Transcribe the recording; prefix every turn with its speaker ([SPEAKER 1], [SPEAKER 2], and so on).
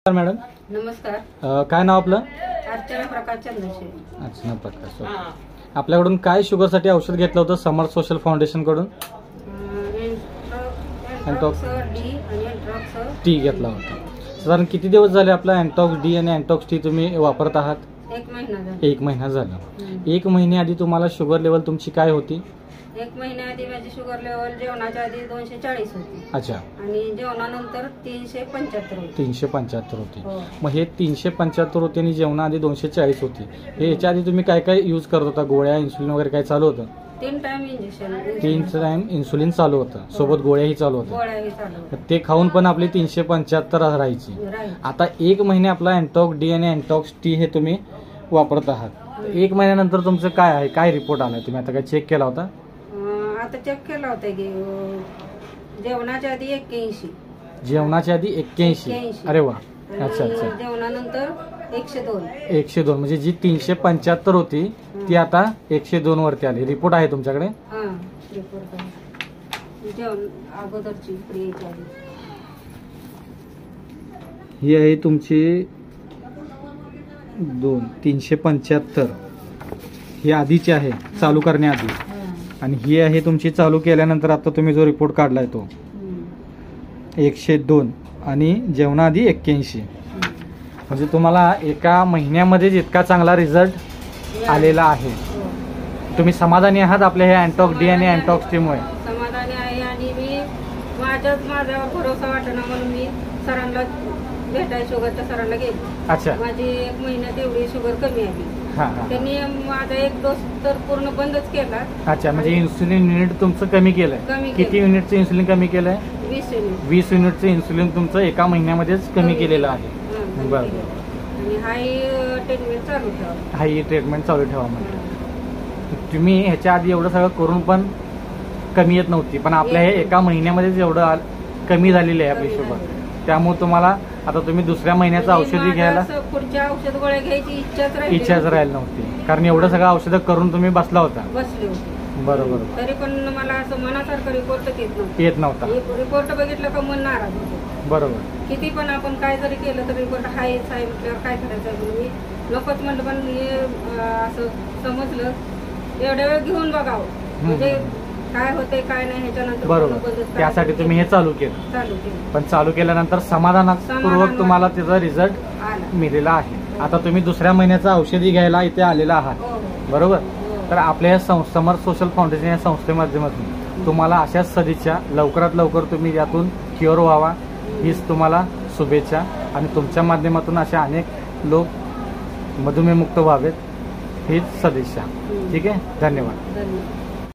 [SPEAKER 1] Madam
[SPEAKER 2] नमस्कार.
[SPEAKER 1] काय नाव आपलं?
[SPEAKER 2] अर्चना प्रकाश चंद्रशेखर.
[SPEAKER 1] अर्चना प्रकाश. आपल्याकडून काय शुगरसाठी औषध घेतलं होतं समर्थ सोशल फाउंडेशन कडून?
[SPEAKER 2] एंटॉक्स डी आणि एंटॉक्स
[SPEAKER 1] टी घेतला होता. साधारण किती दिवस झाले आपला एंटॉक्स डी आणि एंटॉक्स टी तुम्ही वापरत आहात?
[SPEAKER 2] 1 महिना झाला.
[SPEAKER 1] 1 महिना झाला. 1 महिन्याआधी तुम्हाला शुगर लेवल तुमची काय होती?
[SPEAKER 2] 1 महिन्याआधी माझी शुगर लेवल जेवणाच्या आधी 240 होती.
[SPEAKER 1] अच्छा.
[SPEAKER 2] आणि जेवणानंतर 375 होती.
[SPEAKER 1] 375 होती.
[SPEAKER 2] हो.
[SPEAKER 1] मग हे 375 होते आणि जेवणाआधी 240 होती. हे याच्या आधी तुम्ही काय काय यूज करत होता? गोळ्या, इन्सुलिन वगैरे काय चालू होतं?
[SPEAKER 2] 3 टाइम इंजेक्शन.
[SPEAKER 1] 3 टाइम इन्सुलिन चालू होतं, सोबत गोळ्याही चालू होत्या.
[SPEAKER 2] गोळ्याही चालू होत्या.
[SPEAKER 1] ते खाऊन पण आपली 375 राहायची. आता 1 महिने आपला एंटॉक्स डी आणि एंटॉक्स टी हे तुम्ही वापरत आहात. 1 महिन्यानंतर तुमचं काय आहे, काय रिपोर्ट आलाय? तुम्ही आता काय चेक केला होता?
[SPEAKER 2] आता चेक केला होता की जेवणाच्या आधी 81.
[SPEAKER 1] जेवणाच्या आधी 81. अरे वा. अच्छा अच्छा.
[SPEAKER 2] जेवणानंतर 102.
[SPEAKER 1] 102 म्हणजे जी 375 होती ती आता 102 वरती आली. रिपोर्ट आहे तुमच्याकडे?
[SPEAKER 2] हां, रिपोर्ट आहे. जेवण अगोदरची क्रियेच्या आधी.
[SPEAKER 1] ही आहे तुमची 375. ही आधीची आहे चालू करण्याआधी, आणि ही आहे तुमची चालू केल्यानंतर आता तुम्ही जो रिपोर्ट काढलाय तो 102 आणि जेवणाआधी 81. म्हणजे तुम्हाला 1 महिन्यामध्येच इतका चांगला रिझल्ट आलेला आहे. तुम्ही समाधानी आहात आपल्या हे एंटॉक्स डी आणि एंटॉक्स टी मुळे?
[SPEAKER 2] समाधानी आहे. आणि मी माझ्यावर भरोसा वाटणं म्हणून मी सरांना भेटाय शुगरच्या सरांना गेली.
[SPEAKER 1] अच्छा.
[SPEAKER 2] माझी 1 महिन्यात एवढी शुगर कमी आली. त्यांनी माझा 1 डोस तर पूर्ण बंदच केला.
[SPEAKER 1] अच्छा. म्हणजे इन्सुलिन युनिट तुमचं कमी केलंय? किती युनिटचं इन्सुलिन कमी केलंय?
[SPEAKER 2] 20 युनिट.
[SPEAKER 1] 20 युनिटचं इन्सुलिन तुमचं 1 महिन्यामध्येच कमी केलेलं आहे. बरं.
[SPEAKER 2] आणि हाय ट्रीटमेंट चालू ठेवा.
[SPEAKER 1] हाय ट्रीटमेंट चालू ठेवा. म्हणजे तुम्ही ह्याच्या आधी एवढं सगळं करून पण कमी येत नव्हती, पण आपल्या हे 1 महिन्यामध्येच एवढं कमी झालेली आहे आपली शुगर. त्यामुळे तुम्हाला आता तुम्ही दुसऱ्या महिन्याचं औषधी घ्यायला
[SPEAKER 2] पुढच्या औषध गोळ्या घ्यायची
[SPEAKER 1] इच्छाच राहिली नव्हती, कारण एवढं सगळं औषधं करून तुम्ही बसला होता.
[SPEAKER 2] बसले होते.
[SPEAKER 1] बरोबर.
[SPEAKER 2] तरी पण मला असं मनासारखं रिपोर्ट
[SPEAKER 1] येत नव्हता.
[SPEAKER 2] रिपोर्ट बघितलं का मन नाराज होतं.
[SPEAKER 1] बरोबर.
[SPEAKER 2] किती पण आपण काय जरी केलं तरी रिपोर्ट हायच आहे म्हटल्यावर काय करायचं म्हणून मी नकोच म्हणलं. पण हे असं समजलं एवढ्या वेळ घेऊन बघावं म्हणजे काय होते काय नाही ह्याच्यानंतर.
[SPEAKER 1] बरोबर. त्यासाठी तुम्ही हे चालू केलं. पण चालू केल्यानंतर समाधानपूर्वक तुम्हाला त्याचा रिझल्ट मिळालेला आहे. आता तुम्ही दुसऱ्या महिन्याचं औषधी घ्यायला इथे आलेला आहात. बरोबर. तर आपल्या या समर्थ सोशल फाउंडेशन या संस्थेमाध्यमातून तुम्हाला अशाच सदिच्छा. लवकरात लवकर तुम्ही यातून क्युअर व्हावा हीच तुम्हाला शुभेच्छा. आणि तुमच्या माध्यमातून अशा अनेक लोक मधुमेहमुक्त व्हावेत हीच सदिच्छा. ठीक आहे. धन्यवाद.